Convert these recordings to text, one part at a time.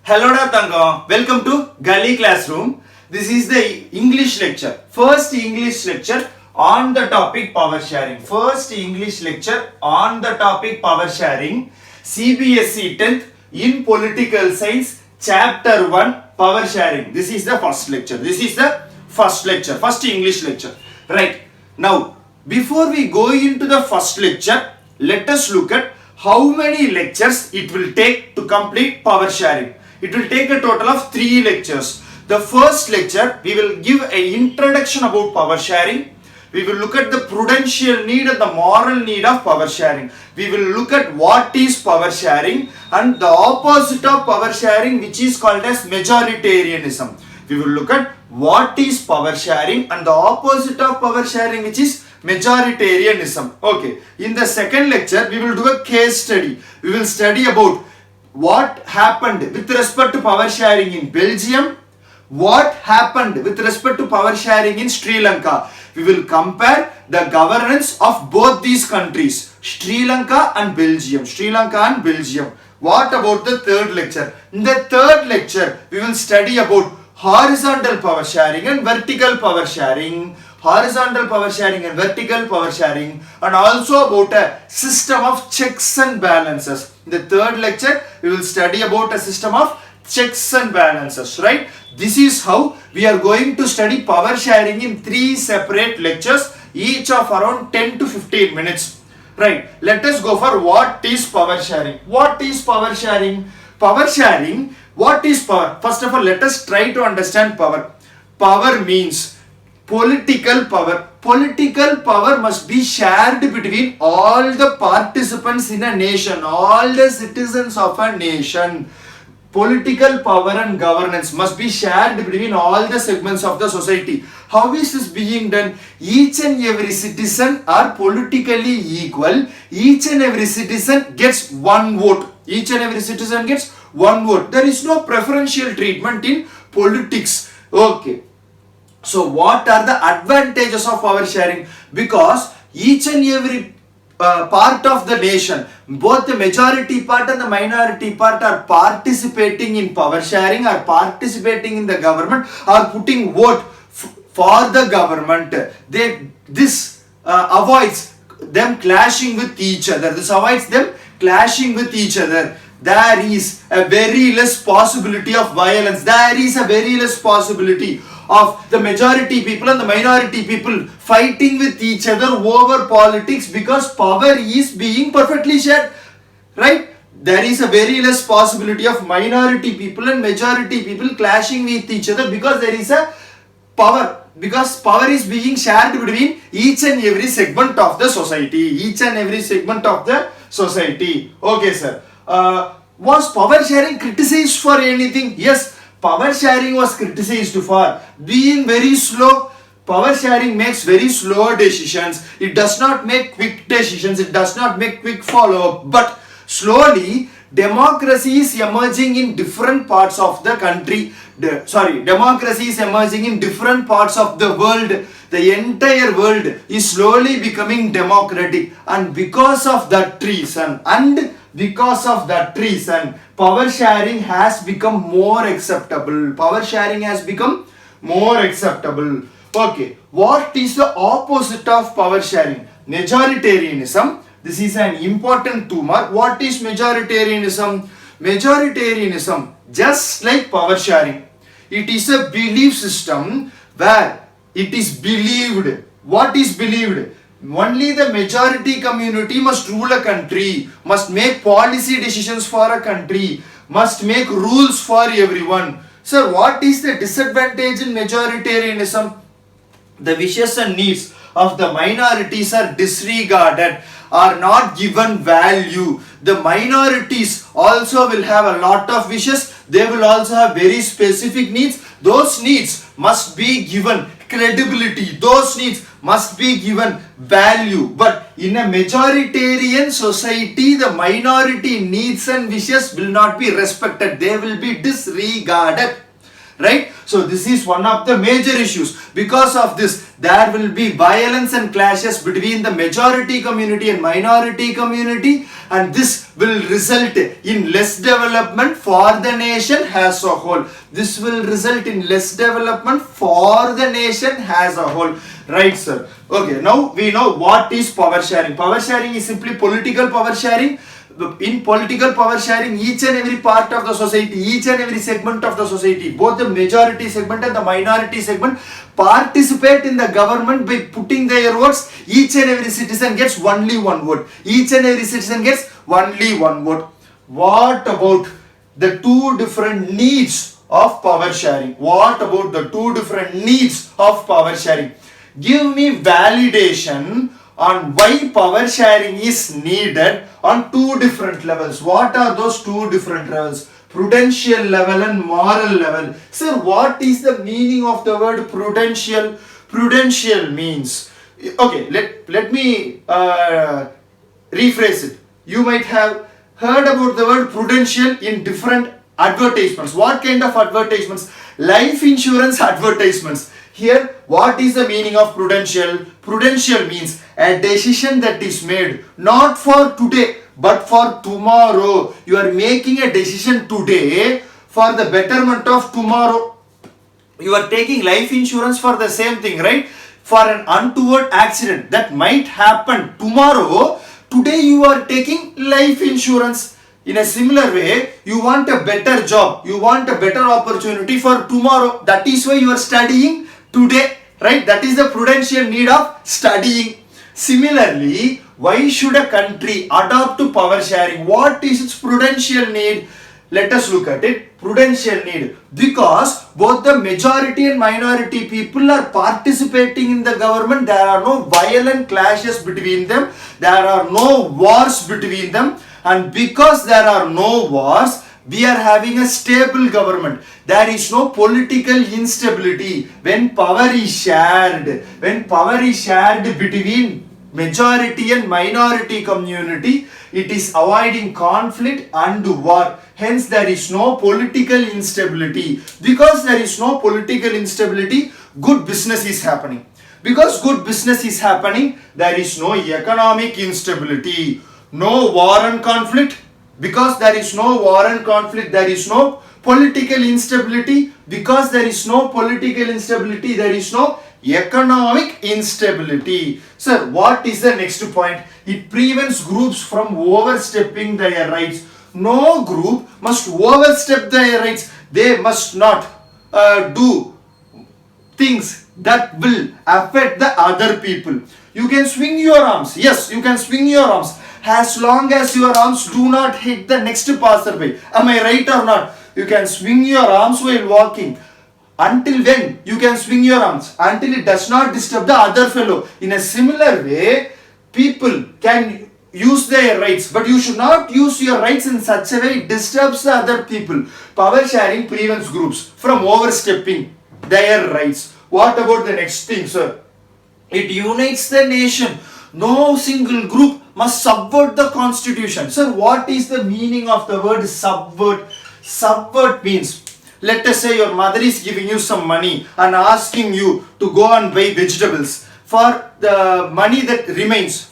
Hello da Tangam. Welcome to Gully Classroom. This is the English lecture. First English lecture on the topic power sharing. First English lecture on the topic power sharing. CBSE 10th in Political Science Chapter 1 Power Sharing. This is the first lecture. This is the first lecture. First English lecture. Right. Now, before we go into the first lecture, let us look at how many lectures it will take to complete power sharing. It will take a total of 3 lectures. The first lecture, we will give an introduction about power sharing. We will look at the prudential need and the moral need of power sharing. We will look at what is power sharing and the opposite of power sharing, which is called as majoritarianism. We will look at what is power sharing and the opposite of power sharing, which is majoritarianism. Okay. In the second lecture, we will do a case study. We will study about what happened with respect to power sharing in Belgium, what happened with respect to power sharing in Sri Lanka. We will compare the governance of both these countries, Sri Lanka and Belgium. Sri Lanka and Belgium. What about the third lecture? In the third lecture, we will study about horizontal power sharing and vertical power sharing. Horizontal power sharing and vertical power sharing, and also about a system of checks and balances. In the third lecture, we will study about a system of checks and balances, right? This is how we are going to study power sharing in 3 separate lectures, each of around 10 to 15 minutes. Right, let us go for what is power sharing. What is power sharing? Power sharing, what is power? First of all, let us try to understand power. Power means political power. Political power must be shared between all the participants in a nation, all the citizens of a nation. Political power and governance must be shared between all the segments of the society. How is this being done? Each and every citizen are politically equal. Each and every citizen gets one vote. Each and every citizen gets one vote. There is no preferential treatment in politics. Okay. So what are the advantages of power sharing? Because each and every part of the nation, both the majority part and the minority part, are participating in power sharing, are participating in the government, are putting vote for the government. This avoids them clashing with each other. This avoids them clashing with each other. There is a very less possibility of violence. There is a very less possibility of the majority people and the minority people fighting with each other over politics, because power is being perfectly shared, right? There is a very less possibility of minority people and majority people clashing with each other, because there is a power, because power is being shared between each and every segment of the society. Each and every segment of the society. Okay, sir. Was power sharing criticized for anything? Yes. Power sharing was criticized for being very slow. Power sharing makes very slow decisions. It does not make quick decisions. It does not make quick follow-up. But slowly, democracy is emerging in different parts of the country. Democracy is emerging in different parts of the world. The entire world is slowly becoming democratic. And because of that reason, power sharing has become more acceptable. Power sharing has become more acceptable. Okay, what is the opposite of power sharing? Majoritarianism. This is an important 2 mark. What is majoritarianism? Majoritarianism, just like power sharing, it is a belief system where it is believed. What is believed? Only the majority community must rule a country, must make policy decisions for a country, must make rules for everyone. Sir, what is the disadvantage in majoritarianism? The wishes and needs of the minorities are disregarded, are not given value. The minorities also will have a lot of wishes. They will also have very specific needs. Those needs must be given credibility. Those needs must be given value. But in a majoritarian society, the minority needs and wishes will not be respected. They will be disregarded. right? So this is one of the major issues. Because of this, there will be violence and clashes between the majority community and minority community, and this will result in less development for the nation as a whole. This will result in less development for the nation as a whole. Right, sir? Okay, now we know what is power sharing. Power sharing is simply political power sharing. In political power sharing, each and every part of the society, each and every segment of the society, both the majority segment and the minority segment, participate in the government by putting their votes. Each and every citizen gets only one vote. Each and every citizen gets only one vote. What about the two different needs of power sharing? What about the two different needs of power sharing? Give me validation on why power sharing is needed on two different levels. What are those two different levels? Prudential level and moral level. Sir, what is the meaning of the word prudential? Prudential means, okay, let me rephrase it. You might have heard about the word prudential in different advertisements. What kind of advertisements? Life insurance advertisements. Here, what is the meaning of prudential? Prudential means a decision that is made not for today but for tomorrow. You are making a decision today for the betterment of tomorrow. You are taking life insurance for the same thing, right? For an untoward accident that might happen tomorrow, today you are taking life insurance. In a similar way, you want a better job, you want a better opportunity for tomorrow. That is why you are studying today, right? That is the prudential need of studying. Similarly, why should a country adopt to power sharing? What is its prudential need? Let us look at it. Prudential need. Because both the majority and minority people are participating in the government. There are no violent clashes between them. There are no wars between them. And because there are no wars, we are having a stable government. There is no political instability. When power is shared between majority and minority community, it is avoiding conflict and war. Hence, there is no political instability. Because there is no political instability, good business is happening. Because good business is happening, there is no economic instability, no war and conflict. Because there is no war and conflict, there is no political instability. Because there is no political instability, there is no economic instability. Sir, what is the next point? It prevents groups from overstepping their rights. No group must overstep their rights. They must not do things that will affect the other people. You can swing your arms. Yes, you can swing your arms, as long as your arms do not hit the next passerby. Am I right or not? You can swing your arms while walking. Until when you can swing your arms? Until it does not disturb the other fellow. In a similar way, people can use their rights, but you should not use your rights in such a way it disturbs the other people. Power sharing prevents groups from overstepping their rights. What about the next thing, sir? It unites the nation. No single group must subvert the constitution. Sir, what is the meaning of the word subvert? Subvert means, let us say your mother is giving you some money and asking you to go and buy vegetables. For the money that remains,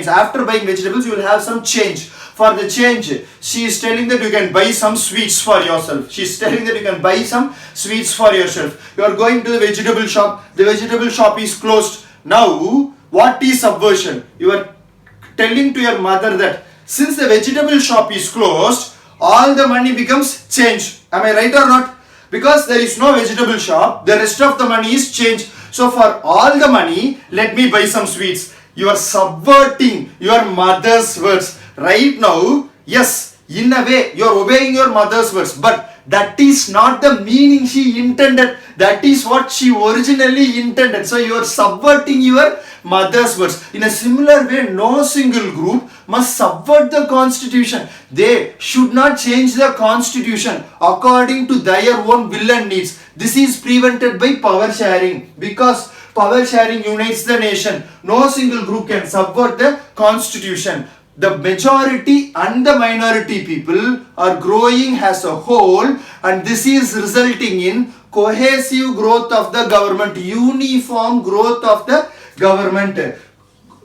after buying vegetables, you will have some change. For the change, she is telling that you can buy some sweets for yourself. She is telling that you can buy some sweets for yourself. You are going to the vegetable shop. The vegetable shop is closed. Now, what is subversion? You are telling to your mother that since the vegetable shop is closed, all the money becomes change. Am I right or not? Because there is no vegetable shop, the rest of the money is change. So for all the money, let me buy some sweets. You are subverting your mother's words. Right now, yes, in a way, you are obeying your mother's words, but that is not the meaning she intended. That is what she originally intended. So you are subverting your mother's words. In a similar way, no single group must subvert the constitution. They should not change the constitution according to their own will and needs. This is prevented by power sharing. Because power sharing unites the nation. No single group can subvert the constitution. the majority and the minority people are growing as a whole, and this is resulting in cohesive growth of the government, uniform growth of the government.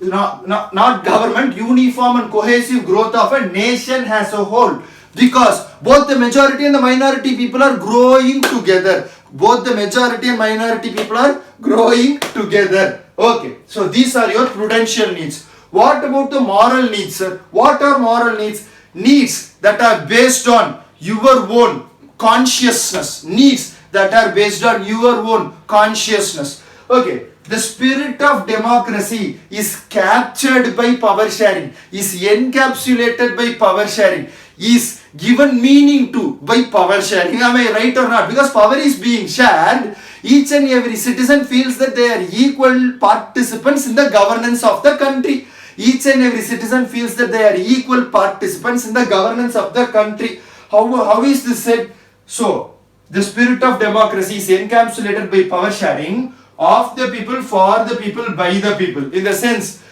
Not government, uniform and cohesive growth of a nation as a whole, because both the majority and the minority people are growing together. Both the majority and minority people are growing together. Okay, so these are your prudential needs. What about the moral needs, sir? What are moral needs? Needs that are based on your own consciousness. Needs that are based on your own consciousness. Okay, the spirit of democracy is captured by power sharing, is encapsulated by power sharing, is given meaning to by power sharing. Am I right or not? Because power is being shared, each and every citizen feels that they are equal participants in the governance of the country. Each and every citizen feels that they are equal participants in the governance of the country. How is this said? So, the spirit of democracy is encapsulated by power sharing of the people, for the people, by the people. In the sense,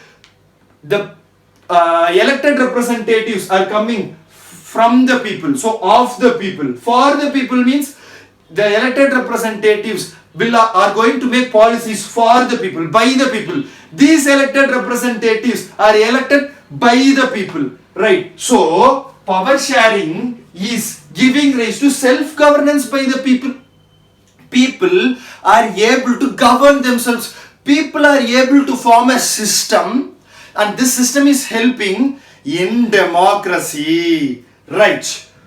the elected representatives are coming from the people, so of the people. For the people means the elected representatives are going to make policies for the people, by the people. These elected representatives are elected by the people, right? So, power sharing is giving rise to self-governance by the people. People are able to govern themselves. People are able to form a system, and this system is helping in democracy, right?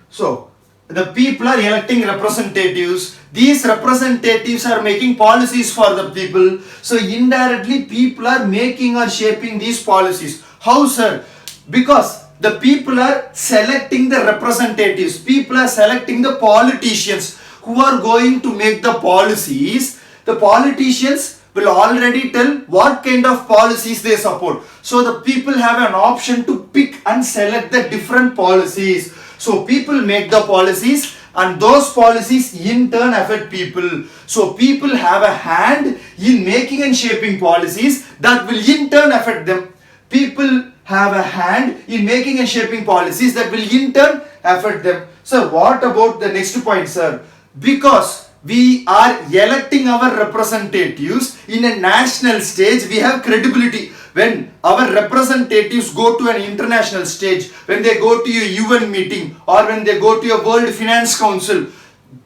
So, the people are electing representatives. These representatives are making policies for the people. So, indirectly, people are making or shaping these policies. How, sir? Because the people are selecting the representatives. People are selecting the politicians who are going to make the policies. The politicians will already tell what kind of policies they support. So the people have an option to pick and select the different policies. So people make the policies, and those policies in turn affect people. So people have a hand in making and shaping policies that will in turn affect them. People have a hand in making and shaping policies that will in turn affect them. Sir, what about the next point, sir? Because we are electing our representatives in a national stage, we have credibility. When our representatives go to an international stage, when they go to a UN meeting, or when they go to a World Finance Council,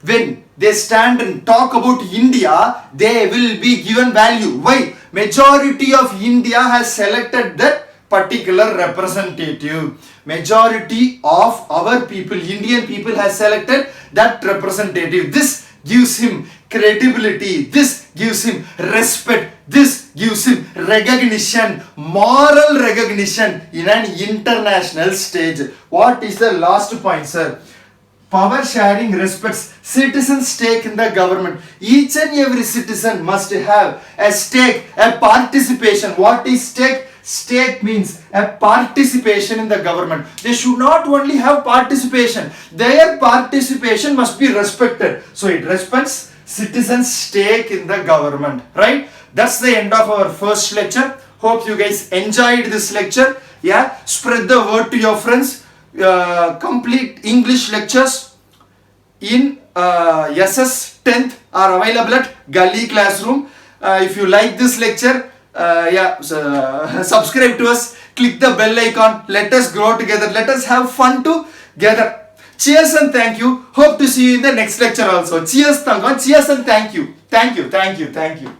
when they stand and talk about India, they will be given value. Why? Majority of India has selected that particular representative. Majority of our people, Indian people, has selected that representative. This gives him credibility. This gives him respect. This gives him recognition, moral recognition in an international stage. What is the last point, sir? Power sharing respects citizens' stake in the government. Each and every citizen must have a stake, a participation. What is stake? Stake means a participation in the government. They should not only have participation, their participation must be respected. So it respects citizens' stake in the government, right? That's the end of our first lecture. Hope you guys enjoyed this lecture. Yeah, spread the word to your friends. Complete English lectures in SS 10th are available at Gully Classroom. If you like this lecture, subscribe to us, click the bell icon. Let us grow together, let us have fun together. Cheers and thank you. Hope to see you in the next lecture also. Cheers and thank you. Thank you.